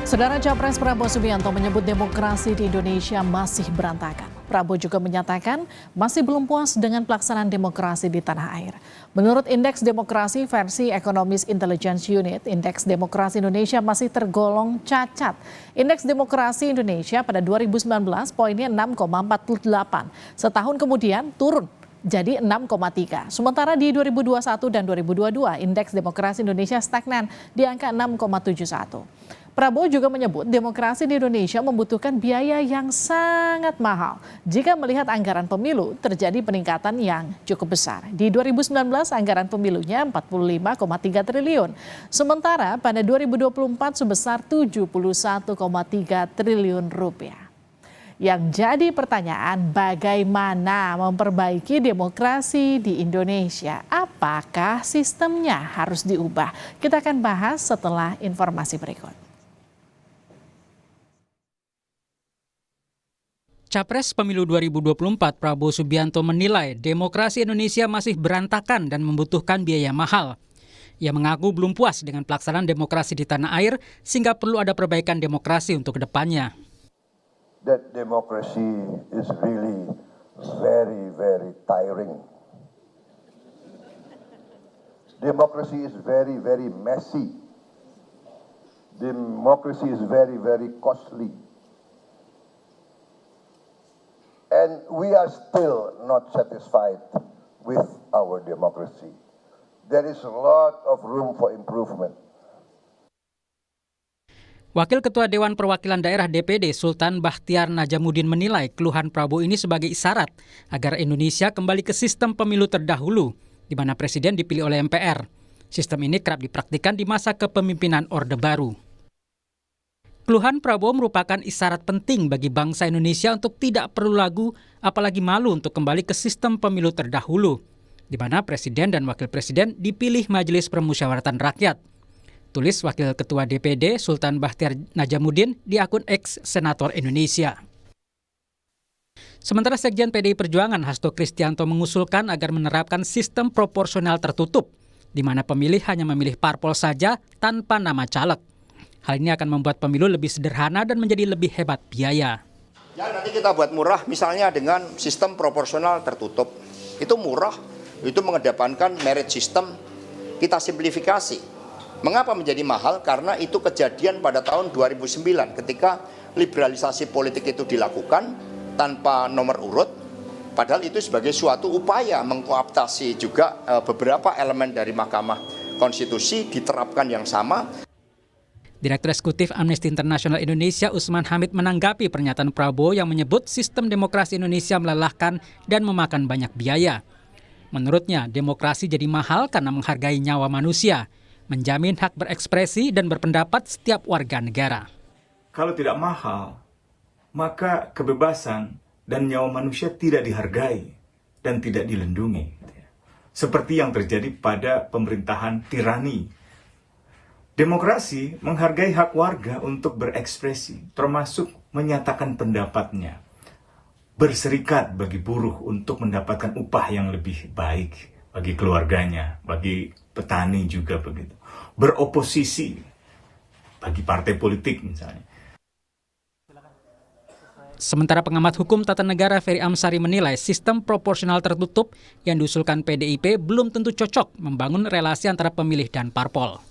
Saudara Capres Prabowo Subianto menyebut demokrasi di Indonesia masih berantakan. Prabowo juga menyatakan masih belum puas dengan pelaksanaan demokrasi di tanah air. Menurut Indeks Demokrasi versi Economist Intelligence Unit, Indeks Demokrasi Indonesia masih tergolong cacat. Indeks Demokrasi Indonesia pada 2019 poinnya 6,48. Setahun kemudian turun jadi 6,3. Sementara di 2021 dan 2022, Indeks Demokrasi Indonesia stagnan di angka 6,71. Prabowo juga menyebut demokrasi di Indonesia membutuhkan biaya yang sangat mahal. Jika melihat anggaran pemilu, terjadi peningkatan yang cukup besar. Di 2019, anggaran pemilunya 45,3 triliun. Sementara pada 2024 sebesar 71,3 triliun rupiah. Yang jadi pertanyaan, bagaimana memperbaiki demokrasi di Indonesia? Apakah sistemnya harus diubah? Kita akan bahas setelah informasi berikut. Capres Pemilu 2024 Prabowo Subianto menilai demokrasi Indonesia masih berantakan dan membutuhkan biaya mahal. Ia mengaku belum puas dengan pelaksanaan demokrasi di tanah air sehingga perlu ada perbaikan demokrasi untuk kedepannya. That democracy is really very, very tiring. Democracy is very, very messy. Democracy is very, very costly. And we are still not satisfied with our democracy. There is a lot of room for improvement. Wakil Ketua Dewan Perwakilan Daerah DPD Sultan Bahtiar Najamuddin menilai keluhan Prabowo ini sebagai isyarat agar Indonesia kembali ke sistem pemilu terdahulu, di mana presiden dipilih oleh MPR. Sistem ini kerap dipraktikkan di masa kepemimpinan Orde Baru. Keluhan Prabowo merupakan isyarat penting bagi bangsa Indonesia untuk tidak perlu ragu, apalagi malu untuk kembali ke sistem pemilu terdahulu, di mana presiden dan wakil presiden dipilih Majelis Permusyawaratan Rakyat. Tulis Wakil Ketua DPD Sultan Bahtiar Najamuddin di akun X Senator Indonesia. Sementara Sekjen PDI Perjuangan Hasto Kristianto mengusulkan agar menerapkan sistem proporsional tertutup, di mana pemilih hanya memilih parpol saja tanpa nama caleg. Hal ini akan membuat pemilu lebih sederhana dan menjadi lebih hebat biaya. Ya, nanti kita buat murah misalnya dengan sistem proporsional tertutup. Itu murah, itu mengedepankan merit system, kita simplifikasi. Mengapa menjadi mahal? Karena itu kejadian pada tahun 2009 ketika liberalisasi politik itu dilakukan tanpa nomor urut. Padahal itu sebagai suatu upaya mengkooptasi juga beberapa elemen dari Mahkamah Konstitusi diterapkan yang sama. Direktur Eksekutif Amnesty International Indonesia Usman Hamid menanggapi pernyataan Prabowo yang menyebut sistem demokrasi Indonesia melelahkan dan memakan banyak biaya. Menurutnya, demokrasi jadi mahal karena menghargai nyawa manusia, menjamin hak berekspresi dan berpendapat setiap warga negara. Kalau tidak mahal, maka kebebasan dan nyawa manusia tidak dihargai dan tidak dilindungi. Seperti yang terjadi pada pemerintahan tirani. Demokrasi menghargai hak warga untuk berekspresi, termasuk menyatakan pendapatnya. Berserikat bagi buruh untuk mendapatkan upah yang lebih baik bagi keluarganya, bagi petani juga begitu. Beroposisi bagi partai politik misalnya. Sementara pengamat hukum tata negara Ferry Amsari menilai sistem proporsional tertutup yang diusulkan PDIP belum tentu cocok membangun relasi antara pemilih dan parpol.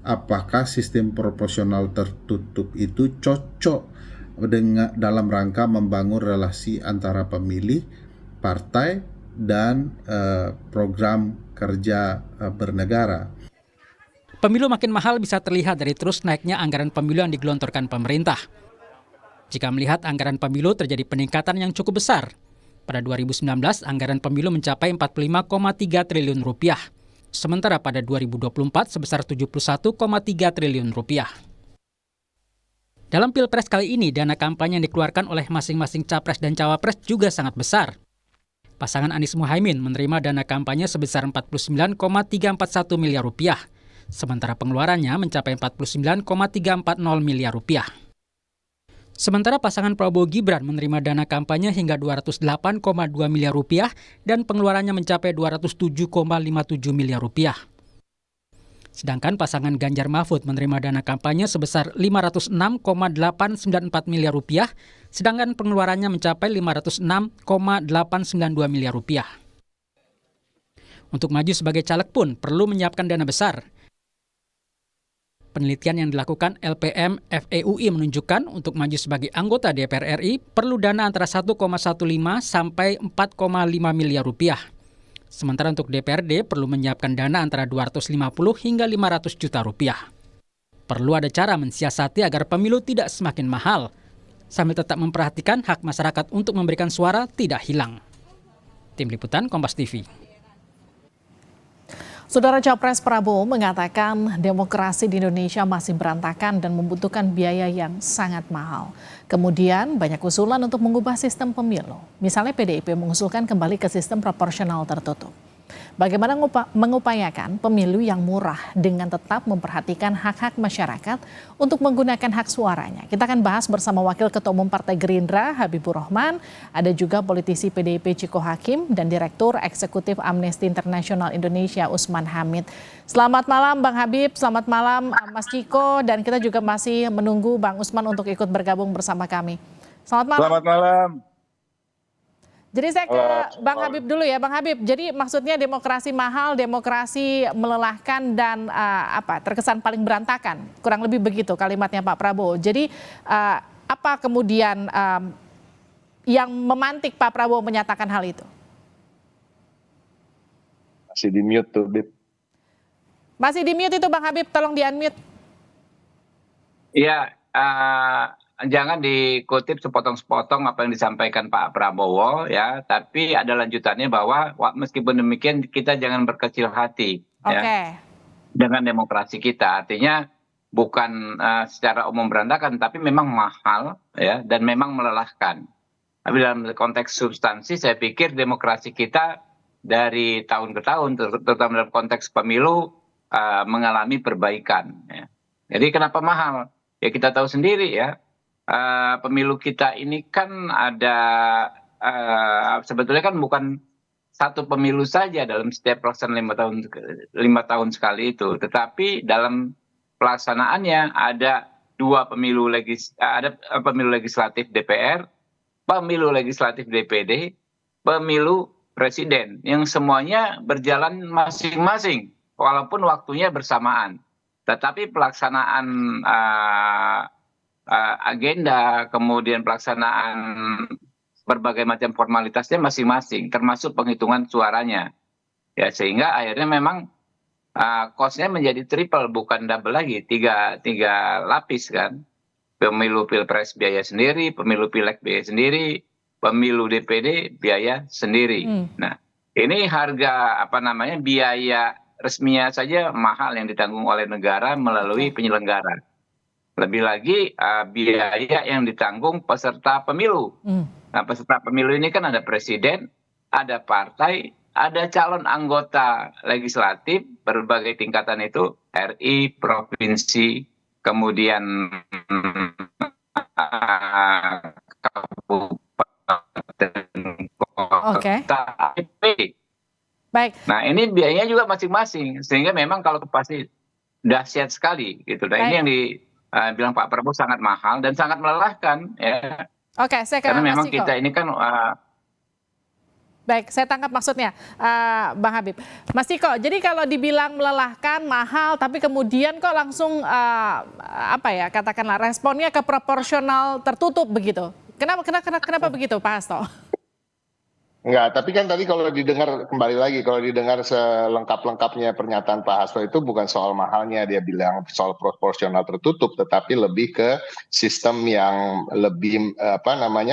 Apakah sistem proporsional tertutup itu cocok dalam rangka membangun relasi antara pemilih, partai, dan program kerja bernegara. Pemilu makin mahal bisa terlihat dari terus naiknya anggaran pemilu yang digelontorkan pemerintah. Jika melihat anggaran pemilu terjadi peningkatan yang cukup besar. Pada 2019, anggaran pemilu mencapai 45,3 triliun rupiah. Sementara pada 2024 sebesar 71,3 triliun rupiah. Dalam Pilpres kali ini, dana kampanye yang dikeluarkan oleh masing-masing capres dan cawapres juga sangat besar. Pasangan Anies Muhaimin menerima dana kampanye sebesar 49,341 miliar rupiah, sementara pengeluarannya mencapai 49,340 miliar rupiah. Sementara pasangan Prabowo Gibran menerima dana kampanye hingga 208,2 miliar rupiah dan pengeluarannya mencapai 207,57 miliar rupiah. Sedangkan pasangan Ganjar Mahfud menerima dana kampanye sebesar 506,894 miliar rupiah, sedangkan pengeluarannya mencapai 506,892 miliar rupiah. Untuk maju sebagai caleg pun perlu menyiapkan dana besar. Penelitian yang dilakukan LPM FEUI menunjukkan untuk maju sebagai anggota DPR RI perlu dana antara 1,15 sampai 4,5 miliar rupiah. Sementara untuk DPRD perlu menyiapkan dana antara 250 hingga 500 juta rupiah. Perlu ada cara mensiasati agar pemilu tidak semakin mahal, sambil tetap memperhatikan hak masyarakat untuk memberikan suara tidak hilang. Tim Liputan Kompas TV. Saudara Capres Prabowo mengatakan demokrasi di Indonesia masih berantakan dan membutuhkan biaya yang sangat mahal. Kemudian banyak usulan untuk mengubah sistem pemilu. Misalnya PDIP mengusulkan kembali ke sistem proporsional tertutup. Bagaimana mengupayakan pemilu yang murah dengan tetap memperhatikan hak-hak masyarakat untuk menggunakan hak suaranya. Kita akan bahas bersama Wakil Ketua Umum Partai Gerindra Habibur Rahman, ada juga politisi PDIP Ciko Hakim dan Direktur Eksekutif Amnesty International Indonesia Usman Hamid. Selamat malam Bang Habib, selamat malam Mas Ciko, dan kita juga masih menunggu Bang Usman untuk ikut bergabung bersama kami. Selamat malam. Selamat malam. Jadi saya ke Bang Habib dulu ya, Bang Habib. Jadi maksudnya demokrasi mahal, demokrasi melelahkan dan terkesan paling berantakan. Kurang lebih begitu kalimatnya Pak Prabowo. Jadi apa kemudian yang memantik Pak Prabowo menyatakan hal itu? Masih di mute tuh, Bib. Masih di mute itu Bang Habib, tolong di-unmute. Iya, jangan dikutip sepotong-sepotong apa yang disampaikan Pak Prabowo ya, tapi ada lanjutannya bahwa meskipun demikian kita jangan berkecil hati ya dengan demokrasi kita. Artinya bukan secara umum berantakan, tapi memang mahal ya dan memang melelahkan. Tapi dalam konteks substansi saya pikir demokrasi kita dari tahun ke tahun, terutama dalam konteks pemilu mengalami perbaikan. Ya. Jadi kenapa mahal? Ya kita tahu sendiri ya. Pemilu kita ini kan ada sebetulnya kan bukan satu pemilu saja dalam setiap pelaksanaan 5 tahun sekali itu, tetapi dalam pelaksanaannya ada pemilu legislatif DPR, pemilu legislatif DPD, pemilu presiden yang semuanya berjalan masing-masing walaupun waktunya bersamaan, tetapi pelaksanaan agenda, kemudian pelaksanaan berbagai macam formalitasnya masing-masing, termasuk penghitungan suaranya. Ya, sehingga akhirnya memang cost-nya menjadi triple, bukan double lagi, tiga lapis kan. Pemilu Pilpres biaya sendiri, pemilu Pileg biaya sendiri, pemilu DPD biaya sendiri. Nah, ini harga biaya resminya saja mahal yang ditanggung oleh negara melalui penyelenggara. Lebih lagi biaya yang ditanggung peserta pemilu. Nah, peserta pemilu ini kan ada presiden, ada partai, ada calon anggota legislatif berbagai tingkatan itu, RI, provinsi, kemudian kabupaten, kota, Baik. Nah, ini biayanya juga masing-masing, sehingga memang kalau pasti dahsyat sekali gitu. Nah, ini yang bilang Pak Prabowo sangat mahal dan sangat melelahkan ya. Oke, saya karena memang kita ini kan baik, saya tangkap maksudnya Bang Habib. Mas Ciko, jadi kalau dibilang melelahkan, mahal, tapi kemudian kok langsung katakanlah responnya ke proporsional tertutup begitu. Kenapa begitu Pak Hasto? Enggak, tapi kan tadi kalau didengar kembali lagi, kalau didengar selengkap-lengkapnya pernyataan Pak Hasto itu bukan soal mahalnya, dia bilang soal proporsional tertutup, tetapi lebih ke sistem yang lebih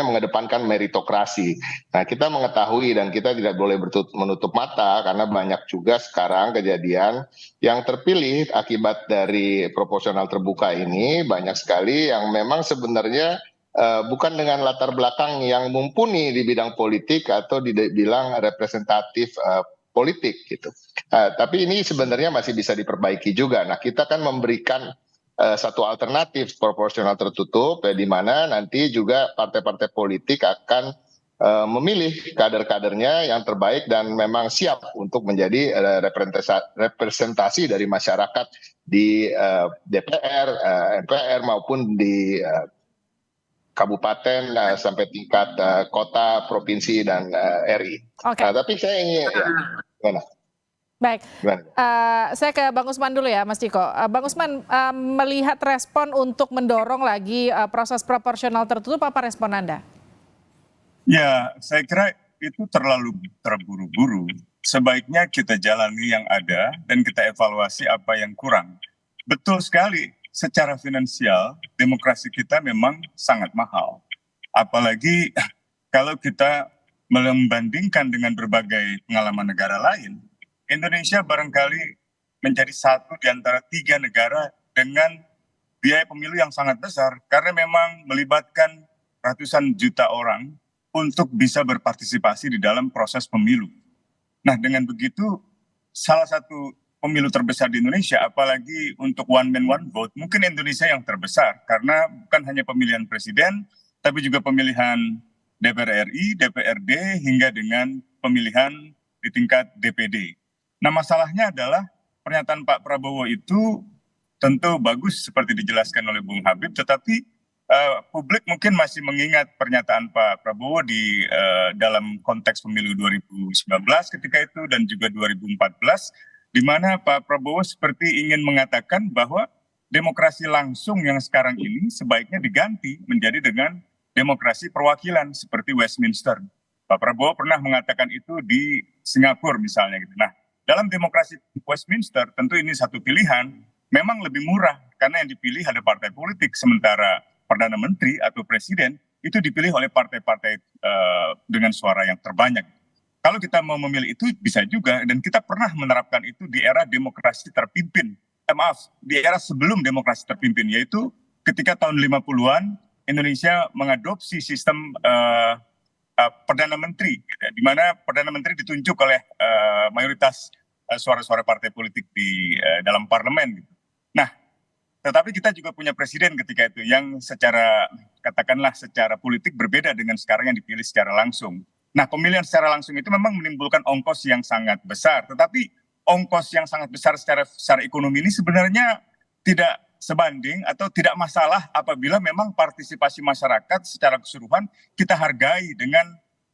mengedepankan meritokrasi. Nah, kita mengetahui dan kita tidak boleh menutup mata karena banyak juga sekarang kejadian yang terpilih akibat dari proporsional terbuka ini, banyak sekali yang memang sebenarnya bukan dengan latar belakang yang mumpuni di bidang politik atau dibilang representatif politik gitu. Tapi ini sebenarnya masih bisa diperbaiki juga. Nah, kita kan memberikan satu alternatif proporsional tertutup di mana nanti juga partai-partai politik akan memilih kader-kadernya yang terbaik dan memang siap untuk menjadi representasi dari masyarakat di DPR, MPR maupun di kabupaten sampai tingkat kota, provinsi dan RI. Tapi saya ingin gimana? Baik, saya ke Bang Usman dulu ya, Mas Ciko. Bang Usman, melihat respon untuk mendorong lagi proses proporsional tertutup, apa respon Anda? Ya, saya kira itu terlalu terburu-buru. Sebaiknya kita jalani yang ada dan kita evaluasi apa yang kurang. Betul sekali, secara finansial demokrasi kita memang sangat mahal. Apalagi kalau kita membandingkan dengan berbagai pengalaman negara lain, Indonesia barangkali menjadi satu di antara 3 negara dengan biaya pemilu yang sangat besar karena memang melibatkan ratusan juta orang untuk bisa berpartisipasi di dalam proses pemilu. Nah, dengan begitu salah satu pemilu terbesar di Indonesia, apalagi untuk one man one vote, mungkin Indonesia yang terbesar karena bukan hanya pemilihan presiden, tapi juga pemilihan DPR RI, DPRD, hingga dengan pemilihan di tingkat DPD. Nah, masalahnya adalah pernyataan Pak Prabowo itu tentu bagus seperti dijelaskan oleh Bung Habib, tetapi publik mungkin masih mengingat pernyataan Pak Prabowo di dalam konteks pemilu 2019 ketika itu dan juga 2014, di mana Pak Prabowo seperti ingin mengatakan bahwa demokrasi langsung yang sekarang ini sebaiknya diganti menjadi dengan demokrasi perwakilan seperti Westminster. Pak Prabowo pernah mengatakan itu di Singapura misalnya gitu. Nah, dalam demokrasi Westminster tentu ini satu pilihan, memang lebih murah karena yang dipilih ada partai politik, sementara Perdana Menteri atau Presiden itu dipilih oleh partai-partai dengan suara yang terbanyak. Kalau kita mau memilih itu bisa juga, dan kita pernah menerapkan itu di era demokrasi terpimpin. Di era sebelum demokrasi terpimpin, yaitu ketika tahun 50-an Indonesia mengadopsi sistem Perdana Menteri, di mana Perdana Menteri ditunjuk oleh mayoritas suara-suara partai politik di dalam parlemen. Nah, tetapi kita juga punya presiden ketika itu yang secara, katakanlah secara politik berbeda dengan sekarang yang dipilih secara langsung. Nah, pemilihan secara langsung itu memang menimbulkan ongkos yang sangat besar, tetapi ongkos yang sangat besar secara ekonomi ini sebenarnya tidak sebanding atau tidak masalah apabila memang partisipasi masyarakat secara keseluruhan kita hargai dengan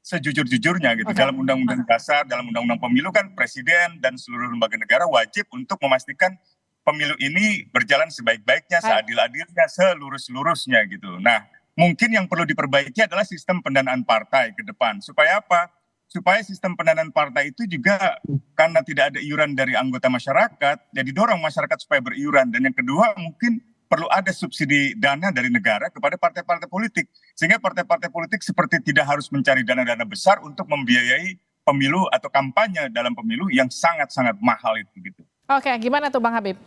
sejujur-jujurnya gitu. Dalam Undang-Undang Dasar, dalam Undang-Undang Pemilu kan presiden dan seluruh lembaga negara wajib untuk memastikan pemilu ini berjalan sebaik-baiknya, seadil-adilnya, selurus-lurusnya gitu. Nah, mungkin yang perlu diperbaiki adalah sistem pendanaan partai ke depan. Supaya apa? Supaya sistem pendanaan partai itu juga karena tidak ada iuran dari anggota masyarakat, jadi dorong masyarakat supaya beriuran. Dan yang kedua mungkin perlu ada subsidi dana dari negara kepada partai-partai politik. Sehingga partai-partai politik seperti tidak harus mencari dana-dana besar untuk membiayai pemilu atau kampanye dalam pemilu yang sangat-sangat mahal itu gitu. Oke, gimana tuh Bang Habib?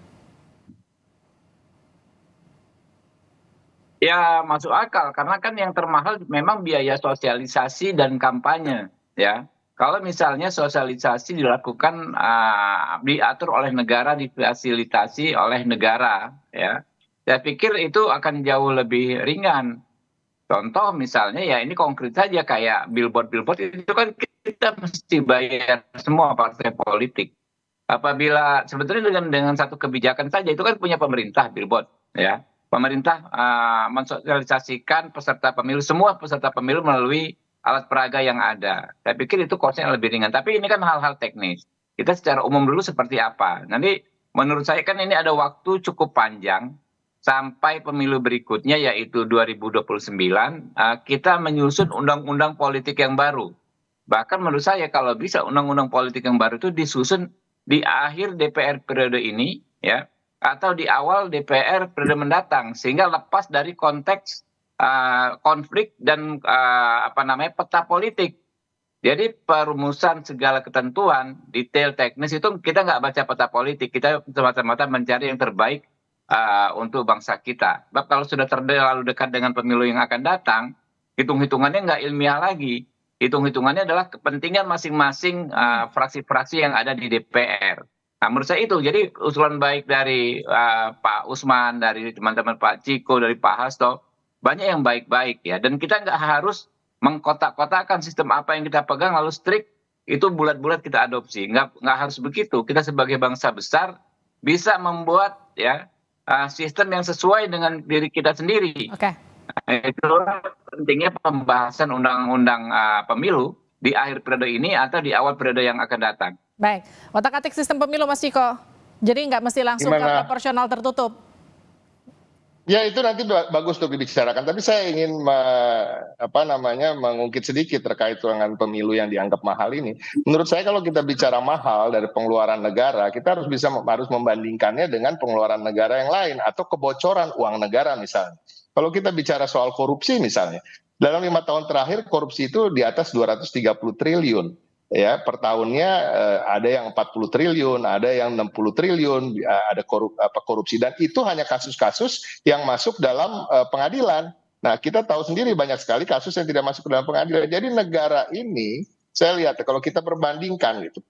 Ya masuk akal, karena kan yang termahal memang biaya sosialisasi dan kampanye, ya. Kalau misalnya sosialisasi dilakukan, diatur oleh negara, difasilitasi oleh negara, ya. Saya pikir itu akan jauh lebih ringan. Contoh misalnya ya ini konkret saja kayak billboard itu kan kita mesti bayar semua partai politik. Apabila sebetulnya dengan satu kebijakan saja itu kan punya pemerintah billboard, ya. Pemerintah mensosialisasikan peserta pemilu, semua peserta pemilu melalui alat peraga yang ada. Saya pikir itu cost-nya lebih ringan. Tapi ini kan hal-hal teknis. Kita secara umum dulu seperti apa. Nanti menurut saya kan ini ada waktu cukup panjang sampai pemilu berikutnya yaitu 2029. Kita menyusun undang-undang politik yang baru. Bahkan menurut saya kalau bisa undang-undang politik yang baru itu disusun di akhir DPR periode ini, ya, atau di awal DPR periode mendatang, sehingga lepas dari konteks konflik dan peta politik. Jadi perumusan segala ketentuan detail teknis itu kita nggak baca peta politik, kita semata-mata mencari yang terbaik untuk bangsa kita. Sebab kalau sudah terlalu dekat dengan pemilu yang akan datang, hitung-hitungannya nggak ilmiah lagi. Hitung-hitungannya adalah kepentingan masing-masing fraksi-fraksi yang ada di DPR. Nah, menurut saya itu, jadi usulan baik dari Pak Usman, dari teman-teman Pak Ciko, dari Pak Hasto, banyak yang baik-baik ya. Dan kita nggak harus mengkotak-kotakan sistem apa yang kita pegang lalu strict itu bulat-bulat kita adopsi. Nggak harus begitu. Kita sebagai bangsa besar bisa membuat ya sistem yang sesuai dengan diri kita sendiri. Oke. Itulah pentingnya pembahasan undang-undang pemilu di akhir periode ini atau di awal periode yang akan datang. Baik, otak-atik sistem pemilu Mas Ciko. Jadi nggak mesti langsung ke proporsional tertutup. Ya itu nanti bagus untuk dibicarakan, tapi saya ingin mengungkit sedikit terkait dengan pemilu yang dianggap mahal ini. Menurut saya kalau kita bicara mahal dari pengeluaran negara, kita harus membandingkannya dengan pengeluaran negara yang lain atau kebocoran uang negara misalnya. Kalau kita bicara soal korupsi misalnya, dalam 5 tahun terakhir korupsi itu di atas 230 triliun. Ya, per tahunnya ada yang 40 triliun, ada yang 60 triliun, ada korupsi, dan itu hanya kasus-kasus yang masuk dalam pengadilan. Nah, kita tahu sendiri banyak sekali kasus yang tidak masuk ke dalam pengadilan. Jadi negara ini saya lihat kalau kita perbandingkan gitu,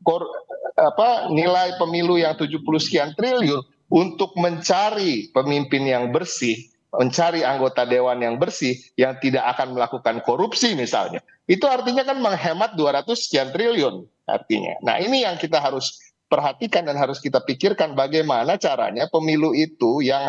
nilai pemilu yang 70 sekian triliun untuk mencari pemimpin yang bersih, mencari anggota dewan yang bersih yang tidak akan melakukan korupsi misalnya. Itu artinya kan menghemat 200 sekian triliun artinya. Nah, ini yang kita harus perhatikan dan harus kita pikirkan bagaimana caranya pemilu itu yang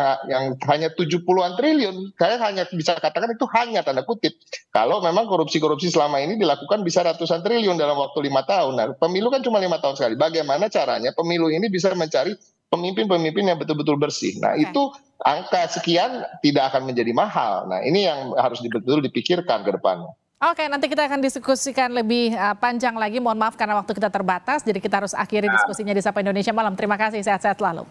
hanya 70-an triliun. Saya hanya bisa katakan itu hanya tanda kutip. Kalau memang korupsi-korupsi selama ini dilakukan bisa ratusan triliun dalam waktu 5 tahun. Nah, pemilu kan cuma 5 tahun sekali. Bagaimana caranya pemilu ini bisa mencari pemimpin-pemimpin yang betul-betul bersih. Nah, itu angka sekian tidak akan menjadi mahal. Nah, ini yang harus betul-betul dipikirkan ke depannya. Oke, nanti kita akan diskusikan lebih panjang lagi. Mohon maaf karena waktu kita terbatas, jadi kita harus akhiri diskusinya di Sapa Indonesia Malam. Terima kasih, sehat-sehat selalu.